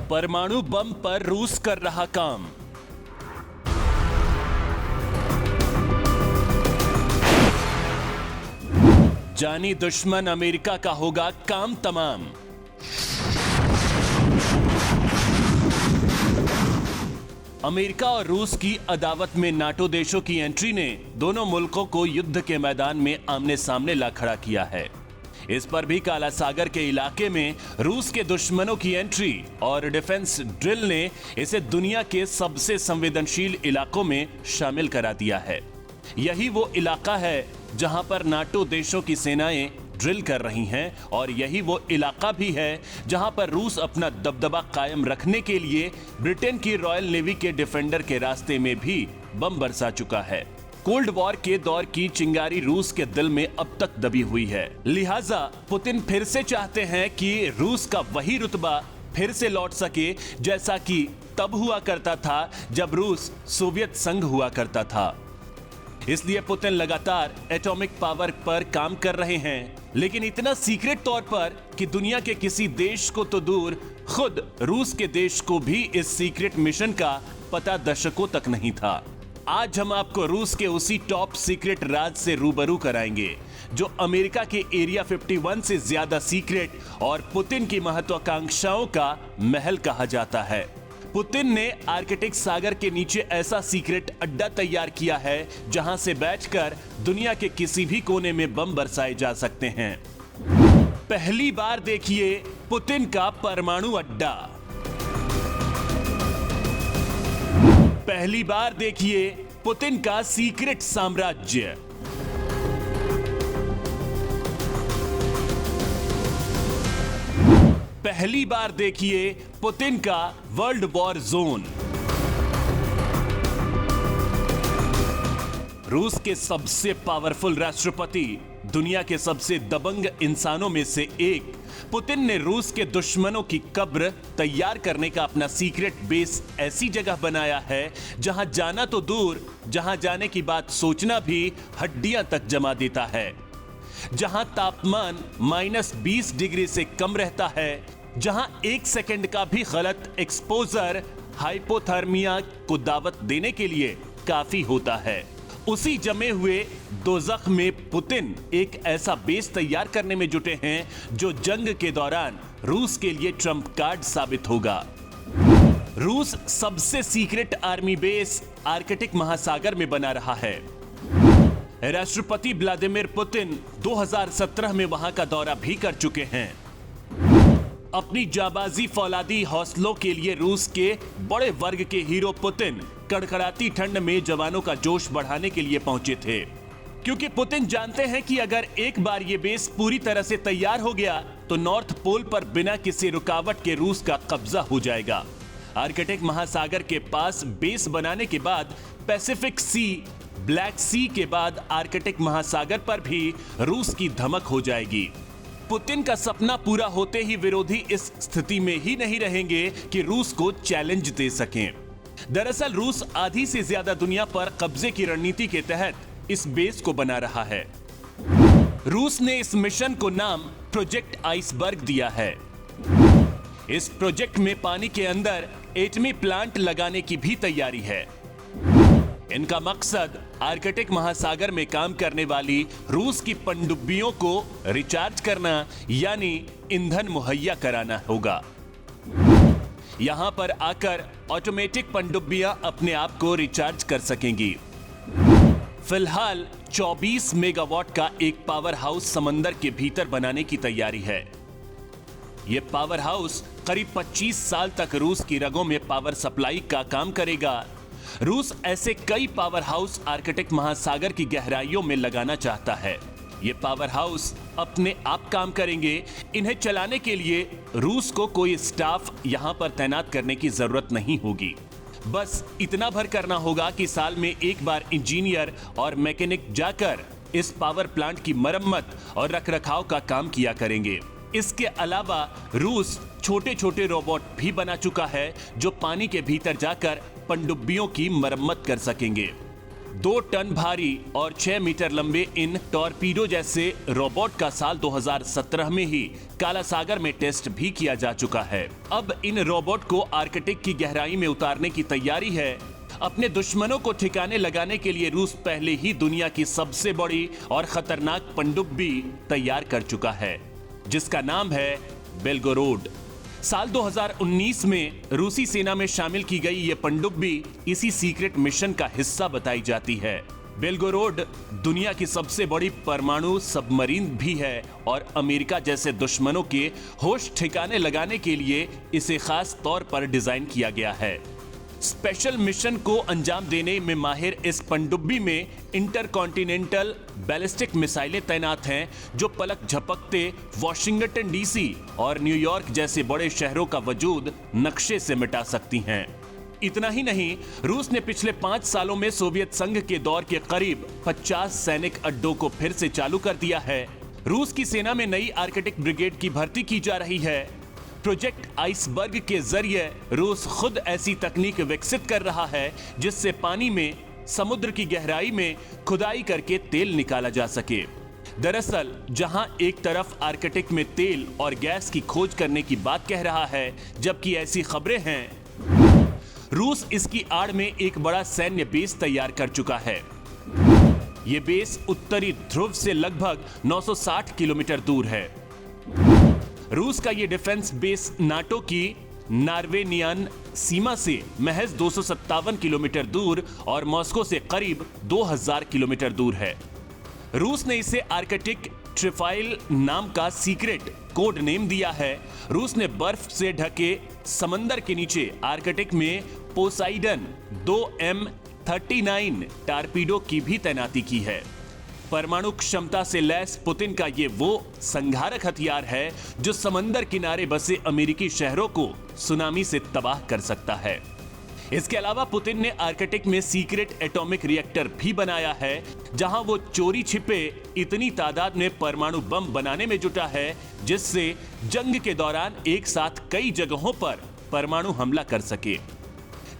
परमाणु बम पर रूस कर रहा काम। जानी दुश्मन अमेरिका का होगा काम तमाम। अमेरिका और रूस की अदावत में नाटो देशों की एंट्री ने दोनों मुल्कों को युद्ध के मैदान में आमने सामने ला खड़ा किया है। इस पर भी काला सागर के इलाके में रूस के दुश्मनों की एंट्री और डिफेंस ड्रिल ने इसे दुनिया के सबसे संवेदनशील इलाकों में शामिल करा दिया है। यही वो इलाका है जहां पर नाटो देशों की सेनाएं ड्रिल कर रही हैं और यही वो इलाका भी है जहां पर रूस अपना दबदबा कायम रखने के लिए ब्रिटेन की रॉयल नेवी के डिफेंडर के रास्ते में भी बम बरसा चुका है। कोल्ड वॉर के दौर की चिंगारी रूस के दिल में अब तक दबी हुई है। लिहाजा पुतिन फिर से चाहते हैं कि रूस का वही रुतबा फिर से लौट सके जैसा कि तब हुआ करता था जब रूस सोवियत संघ हुआ करता था। इसलिए पुतिन लगातार एटॉमिक पावर पर काम कर रहे हैं, लेकिन इतना सीक्रेट तौर पर कि दुनिया के किसी देश को तो दूर खुद रूस के देश को भी इस सीक्रेट मिशन का पता दशकों तक नहीं था। आज हम आपको रूस के उसी टॉप सीक्रेट राज से रूबरू कराएंगे जो अमेरिका के एरिया 51 से ज्यादा सीक्रेट और पुतिन की महत्वाकांक्षाओं का महल कहा जाता है। पुतिन ने आर्कटिक सागर के नीचे ऐसा सीक्रेट अड्डा तैयार किया है जहां से बैठकर दुनिया के किसी भी कोने में बम बरसाए जा सकते हैं। पहली बार देखिए पुतिन का परमाणु अड्डा। पहली बार देखिए पुतिन का सीक्रेट साम्राज्य। पहली बार देखिए पुतिन का वर्ल्ड वॉर जोन। रूस के सबसे पावरफुल राष्ट्रपति, दुनिया के सबसे दबंग इंसानों में से एक, पुतिन ने रूस के दुश्मनों की कब्र तैयार करने का अपना सीक्रेट बेस ऐसी जगह बनाया है जहां जाना तो दूर, जहां जाने की बात सोचना भी हड्डियां तक जमा देता है, जहां तापमान -20 डिग्री से कम रहता है, जहां 1 सेकंड का भी गलत एक्सपोजर हाइपोथर्मिया को दावत देने के लिए काफी होता है। उसी जमे हुए दोज़ख में पुतिन एक ऐसा बेस तैयार करने में जुटे हैं जो जंग के दौरान रूस के लिए ट्रम्प कार्ड साबित होगा। रूस सबसे सीक्रेट आर्मी बेस आर्कटिक महासागर में बना रहा है। राष्ट्रपति व्लादिमीर पुतिन 2017 में वहां का दौरा भी कर चुके हैं। अपनी जाबाजी फौलादी हौसलों के लिए रूस के बड़े वर्ग के हीरो पुतिन कड़कड़ाती ठंड में जवानों का जोश बढ़ाने के लिए पहुंचे थे, क्योंकि पुतिन जानते हैं कि अगर एक बार ये बेस पूरी तरह से तैयार हो गया तो नॉर्थ पोल पर बिना किसी रुकावट के रूस का कब्जा हो जाएगा। आर्कटिक महासागर के पास बेस बनाने के बाद पैसिफिक सी, ब्लैक सी के बाद आर्कटिक महासागर पर भी रूस की धमक हो जाएगी। पुतिन का सपना पूरा होते ही विरोधी इस स्थिति में ही नहीं रहेंगे कि रूस को चैलेंज दे सकें। दरअसल रूस आधी से ज्यादा दुनिया पर कब्जे की रणनीति के तहत इस बेस को बना रहा है। रूस ने इस मिशन को नाम प्रोजेक्ट आइसबर्ग दिया है। इस प्रोजेक्ट में पानी के अंदर एटमी प्लांट लगाने की भी तैयारी है। इनका मकसद आर्कटिक महासागर में काम करने वाली रूस की पनडुब्बियों को रिचार्ज करना यानी ईंधन मुहैया कराना होगा। यहां पर आकर ऑटोमेटिक पनडुब्बियां अपने आप को रिचार्ज कर सकेंगी। फिलहाल 24 मेगावाट का एक पावर हाउस समंदर के भीतर बनाने की तैयारी है। यह पावर हाउस करीब 25 साल तक रूस की रगों में पावर सप्लाई का काम करेगा। रूस ऐसे कई पावर हाउस आर्कटिक महासागर की गहराइयों में लगाना चाहता है। ये पावर हाउस अपने आप काम करेंगे। इन्हें चलाने के लिए रूस को कोई स्टाफ यहां पर तैनात करने की जरूरत नहीं होगी। बस इतना भर करना होगा कि साल में एक बार इंजीनियर और मैकेनिक जाकर इस पावर प्लांट की मरम्मत और रखरखाव का काम किया करेंगे। इसके अलावा रूस छोटे छोटे रोबोट भी बना चुका है जो पानी के भीतर जाकर पनडुब्बियों की मरम्मत कर सकेंगे। 2 टन भारी और 6 मीटर लंबे इन टॉर्पीडो जैसे रोबोट का साल 2017 में ही काला सागर में टेस्ट भी किया जा चुका है। अब इन रोबोट को आर्कटिक की गहराई में उतारने की तैयारी है। अपने दुश्मनों को ठिकाने लगाने के लिए रूस पहले ही दुनिया की सबसे बड़ी और खतरनाक पनडुब्बी तैयार कर चुका है, जिसका नाम है बेलगोरोड। साल 2019 में रूसी सेना में शामिल की गई ये पनडुब्बी इसी सीक्रेट मिशन का हिस्सा बताई जाती है। बेलगोरोड दुनिया की सबसे बड़ी परमाणु सबमरीन भी है और अमेरिका जैसे दुश्मनों के होश ठिकाने लगाने के लिए इसे खास तौर पर डिजाइन किया गया है। स्पेशल मिशन को अंजाम देने में माहिर इस पनडुब्बी में इंटरकॉन्टिनेंटल बैलिस्टिक मिसाइलें तैनात हैं, जो पलक झपकते वॉशिंगटन डीसी और न्यूयॉर्क जैसे बड़े शहरों का वजूद नक्शे से मिटा सकती हैं। इतना ही नहीं, रूस ने पिछले 5 सालों में सोवियत संघ के दौर के करीब 50 सैनिक अड्डों को फिर से चालू कर दिया है। रूस की सेना में नई आर्कटिक ब्रिगेड की भर्ती की जा रही है। प्रोजेक्ट आइसबर्ग के जरिए रूस खुद ऐसी तकनीक विकसित कर रहा है जिससे पानी में समुद्र की गहराई में खुदाई करके तेल निकाला जा सके। दरअसल जहां एक तरफ आर्कटिक में तेल और गैस की खोज करने की बात कह रहा है, जबकि ऐसी खबरें हैं रूस इसकी आड़ में एक बड़ा सैन्य बेस तैयार कर चुका है। यह बेस उत्तरी ध्रुव से लगभग 960 किलोमीटर दूर है। रूस का ये डिफेंस बेस नाटो की नॉर्वेनियन सीमा से महज 257 किलोमीटर दूर और मॉस्को से करीब 2000 किलोमीटर दूर है। रूस ने इसे आर्कटिक ट्रिफाइल नाम का सीक्रेट कोड नेम दिया है। रूस ने बर्फ से ढके समंदर के नीचे आर्कटिक में पोसाइडन 2M39 टॉर्पीडो की भी तैनाती की है। परमाणु क्षमता से लैस पुतिन का ये वो संघारक हथियार है जो समंदर किनारे बसे अमेरिकी शहरों को सुनामी से तबाह कर सकता है। इसके अलावा पुतिन ने आर्कटिक में सीक्रेट एटॉमिक रिएक्टर भी बनाया है, जहां वो चोरी छिपे इतनी तादाद में परमाणु बम बनाने में जुटा है जिससे जंग के दौरान एक साथ कई जगहों पर परमाणु हमला कर सके।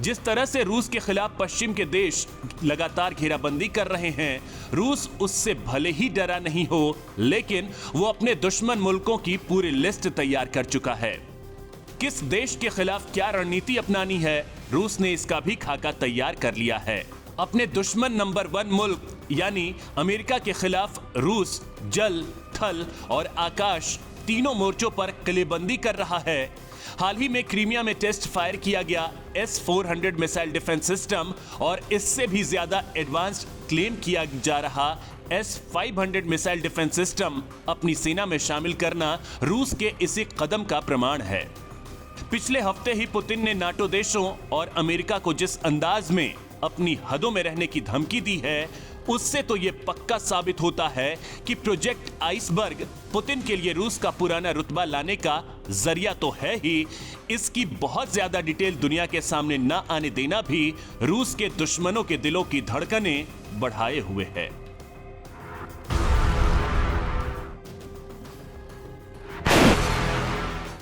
जिस तरह से रूस के खिलाफ पश्चिम के देश लगातार घेराबंदी कर रहे हैं, रूस उससे भले ही डरा नहीं हो, लेकिन वो अपने दुश्मन मुल्कों की पूरी लिस्ट तैयार कर चुका है। किस देश के खिलाफ क्या रणनीति अपनानी है, रूस ने इसका भी खाका तैयार कर लिया है। अपने दुश्मन नंबर 1 मुल्क यानी अमेरिका के खिलाफ रूस जल, थल और आकाश तीनों मोर्चों पर किलेबंदी कर रहा है। हाल ही में क्रीमिया में टेस्ट फायर किया गया S-400 मिसाइल डिफेंस सिस्टम और इससे भी ज्यादा एडवांस्ड क्लेम किया जा रहा S-500 मिसाइल डिफेंस सिस्टम अपनी सेना में शामिल करना रूस के इसी कदम का प्रमाण है। पिछले हफ्ते ही पुतिन ने नाटो देशों और अमेरिका को जिस अंदाज में अपनी हदों में रहने की धमकी दी है, उससे तो ये पक्का साबित होता है कि प्रोजेक्ट आइसबर्ग पुतिन के लिए रूस का पुराना रुतबा लाने का जरिया तो है ही, इसकी बहुत ज्यादा डिटेल दुनिया के सामने न आने देना भी रूस के दुश्मनों के दिलों की धड़कनें बढ़ाए हुए है।